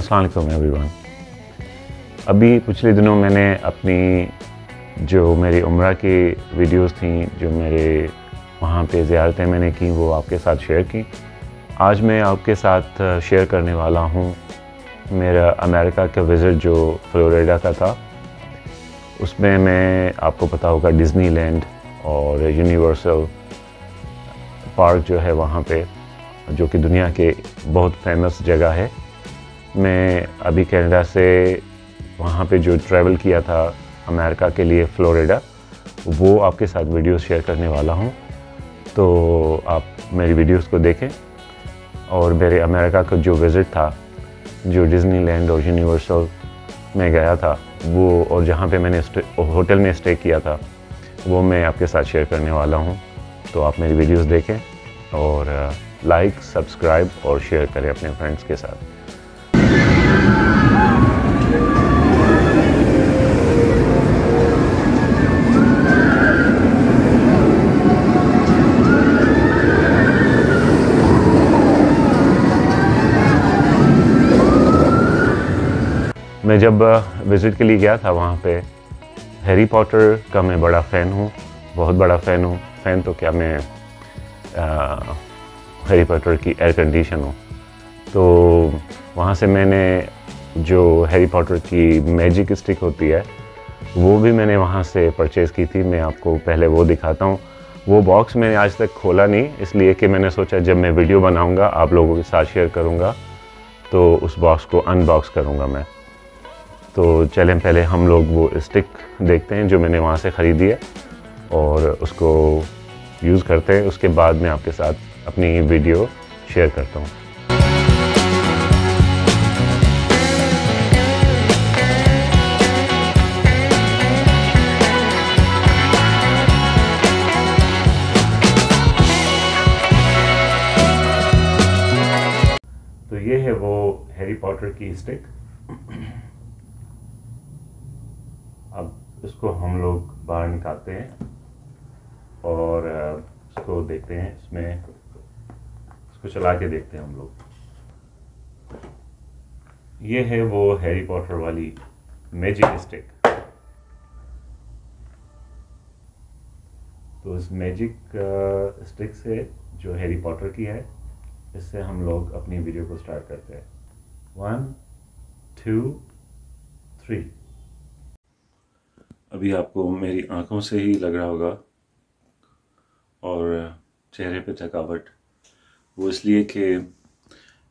अस्सलाम वालेकुम एवरीवन। अभी पिछले दिनों मैंने अपनी जो मेरी उम्रा की वीडियोस थी, जो मेरे वहाँ पे ज़ियारतें मैंने की, वो आपके साथ शेयर की। आज मैं आपके साथ शेयर करने वाला हूँ मेरा अमेरिका का विज़िट जो फ्लोरिडा का था। उसमें मैं, आपको पता होगा, डिज़नीलैंड और यूनिवर्सल पार्क जो है वहाँ पे, जो कि दुनिया के बहुत फेमस जगह है। मैं अभी कनाडा से वहाँ पे जो ट्रैवल किया था अमेरिका के लिए फ्लोरिडा, वो आपके साथ वीडियोस शेयर करने वाला हूँ। तो आप मेरी वीडियोस को देखें और मेरे अमेरिका का जो विज़िट था, जो डिज़नीलैंड और यूनिवर्सल में गया था वो, और जहाँ पे मैंने होटल में स्टे किया था, वो मैं आपके साथ शेयर करने वाला हूँ। तो आप मेरी वीडियोस देखें और लाइक, सब्सक्राइब और शेयर करें अपने फ्रेंड्स के साथ। मैं जब विज़िट के लिए गया था वहाँ पे, हैरी पॉटर का मैं बड़ा फ़ैन हूँ, बहुत बड़ा फ़ैन हूँ। फ़ैन तो क्या, मैं हैरी पॉटर की एयर कंडीशन हूँ। तो वहाँ से मैंने जो हैरी पॉटर की मैजिक स्टिक होती है, वो भी मैंने वहाँ से परचेज़ की थी। मैं आपको पहले वो दिखाता हूँ। वो बॉक्स मैंने आज तक खोला नहीं, इसलिए कि मैंने सोचा जब मैं वीडियो बनाऊँगा, आप लोगों के साथ शेयर करूँगा, तो उस बॉक्स को अनबॉक्स करूँगा मैं। तो चलें पहले हम लोग वो स्टिक देखते हैं जो मैंने वहाँ से ख़रीदी है, और उसको यूज़ करते हैं। उसके बाद मैं आपके साथ अपनी वीडियो शेयर करता हूँ। तो ये है वो हैरी पॉटर की स्टिक। अब इसको हम लोग बाहर निकालते हैं और इसको देखते हैं, इसमें इसको चला के देखते हैं हम लोग। ये है वो हैरी पॉटर वाली मैजिक स्टिक। तो इस मैजिक स्टिक से, जो हैरी पॉटर की है, इससे हम लोग अपनी वीडियो को स्टार्ट करते हैं। 1 2 3। अभी आपको मेरी आंखों से ही लग रहा होगा, और चेहरे पे थकावट, वो इसलिए कि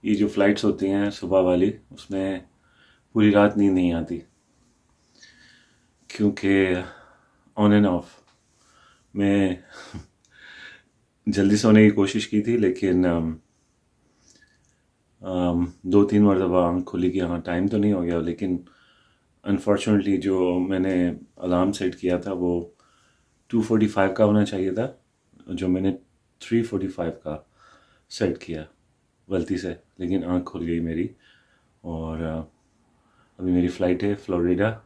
ये जो फ़्लाइट्स होती हैं सुबह वाली, उसमें पूरी रात नींद नहीं आती, क्योंकि ऑन एंड ऑफ मैं जल्दी सोने की कोशिश की थी, लेकिन 2-3 मरतबा आँख खुली कि हाँ टाइम तो नहीं हो गया, लेकिन अनफॉर्चुनेटली जो मैंने अलार्म सेट किया था वो 2:45 का होना चाहिए था, जो मैंने 3:45 का सेट किया गलती से, लेकिन आँख खुल गई मेरी। और अभी मेरी फ़्लाइट है Florida.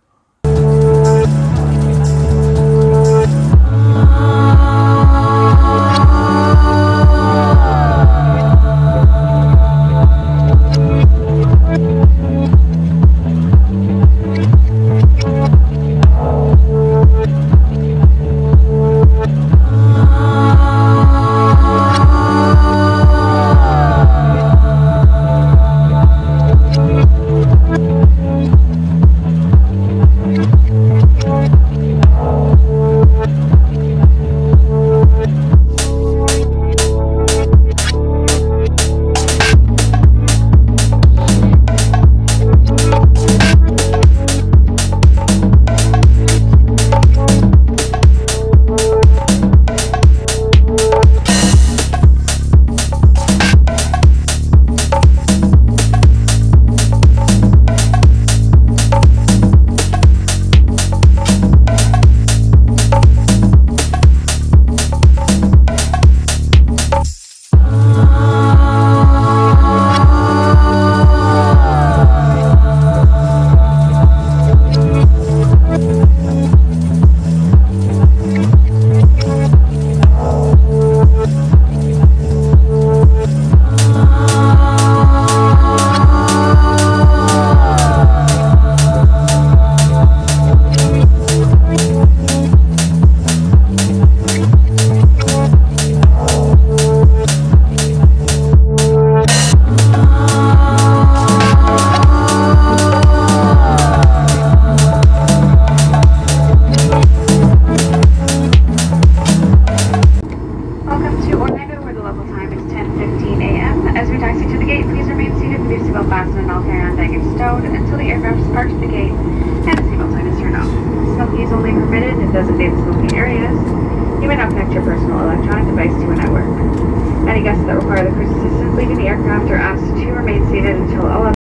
is only permitted in designated smoking areas. You may not connect your personal electronic device to a network. Any guests that require the cruise assistance leaving the aircraft are asked to remain seated until all other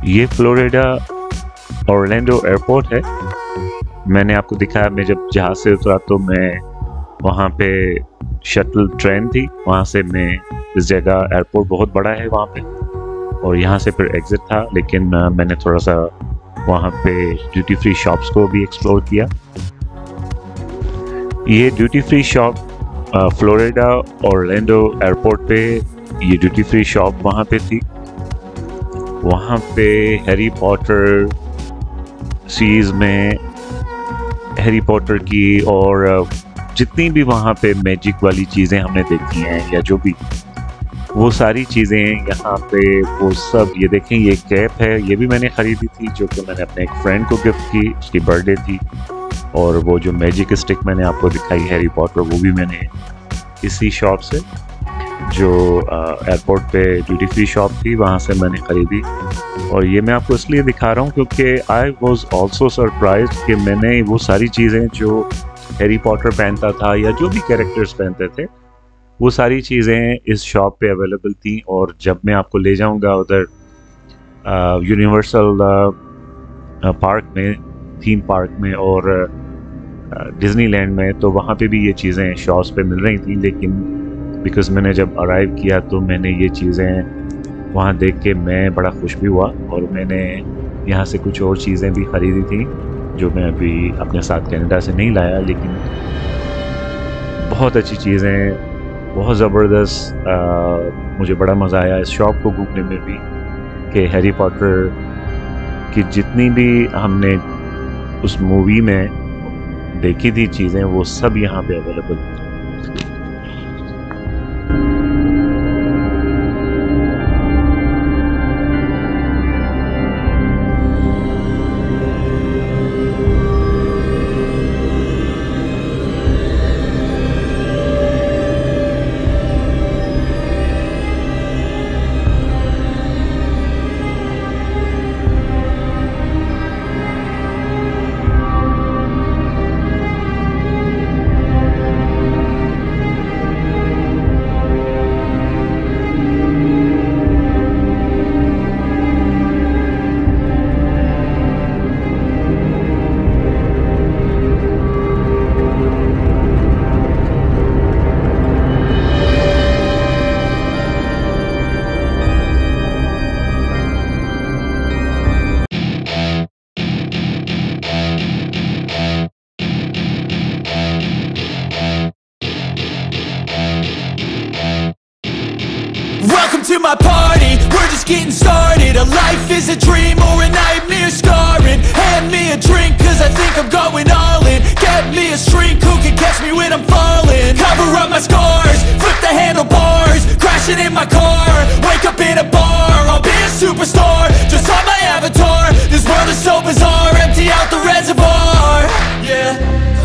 ये Florida Orlando airport है। मैंने आपको दिखाया, मैं जब जहाज से उतरा तो मैं वहाँ पे शटल ट्रेन थी, वहाँ से मैं इस जगह, एयरपोर्ट बहुत बड़ा है वहाँ पे, और यहाँ से फिर एग्जिट था। लेकिन मैंने थोड़ा सा वहाँ पे ड्यूटी फ्री शॉप्स को भी एक्सप्लोर किया। ये duty free shop Florida Orlando airport पे, ये ड्यूटी फ्री शॉप वहाँ पे थी। वहाँ पे हैरी पॉटर सीरीज में हैरी पॉटर की और जितनी भी वहाँ पे मैजिक वाली चीज़ें हमने देखी हैं या जो भी, वो सारी चीज़ें यहाँ पे वो सब। ये देखें, ये कैप है, ये भी मैंने ख़रीदी थी, जो कि मैंने अपने एक फ्रेंड को गिफ्ट की, उसकी बर्थडे थी। और वो जो मैजिक स्टिक मैंने आपको दिखाई हैरी पॉटर, वो भी मैंने इसी शॉप से, जो एयरपोर्ट पे ड्यूटी फ्री शॉप थी, वहाँ से मैंने ख़रीदी। और ये मैं आपको इसलिए दिखा रहा हूँ क्योंकि आई वॉज ऑल्सो सरप्राइज्ड कि मैंने वो सारी चीज़ें जो हैरी पॉटर पहनता था या जो भी कैरेक्टर्स पहनते थे, वो सारी चीज़ें इस शॉप पे अवेलेबल थी। और जब मैं आपको ले जाऊँगा उधर यूनिवर्सल पार्क में, थीम पार्क में और डिज़नीलैंड में, तो वहाँ पे भी ये चीज़ें शॉप्स पे मिल रही थी। लेकिन बिकॉज़ मैंने जब अराइव किया तो मैंने ये चीज़ें वहाँ देख के मैं बड़ा खुश भी हुआ, और मैंने यहाँ से कुछ और चीज़ें भी ख़रीदी थी जो मैं अभी अपने साथ कनाडा से नहीं लाया। लेकिन बहुत अच्छी चीज़ें, बहुत ज़बरदस्त, मुझे बड़ा मज़ा आया इस शॉप को घूमने में भी, कि हैरी पॉटर की जितनी भी हमने उस मूवी में देखी थी चीज़ें, वो सब यहाँ पे अवेलेबल थी। to my party, we're just getting started. A life is a dream or a nightmare scarring. Hand me a drink cause I think I'm going all in. Get me a shrink who can catch me when I'm falling. Cover up my scars, flip the handlebars, crashing in my car, wake up in a bar. I'll be a superstar, just on my avatar. This world is so bizarre, empty out the reservoir. Yeah,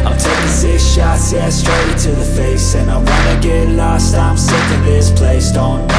I'm taking 6 shots, yeah, straight to the face. And I wanna get lost lost, I'm sick of this place. Don't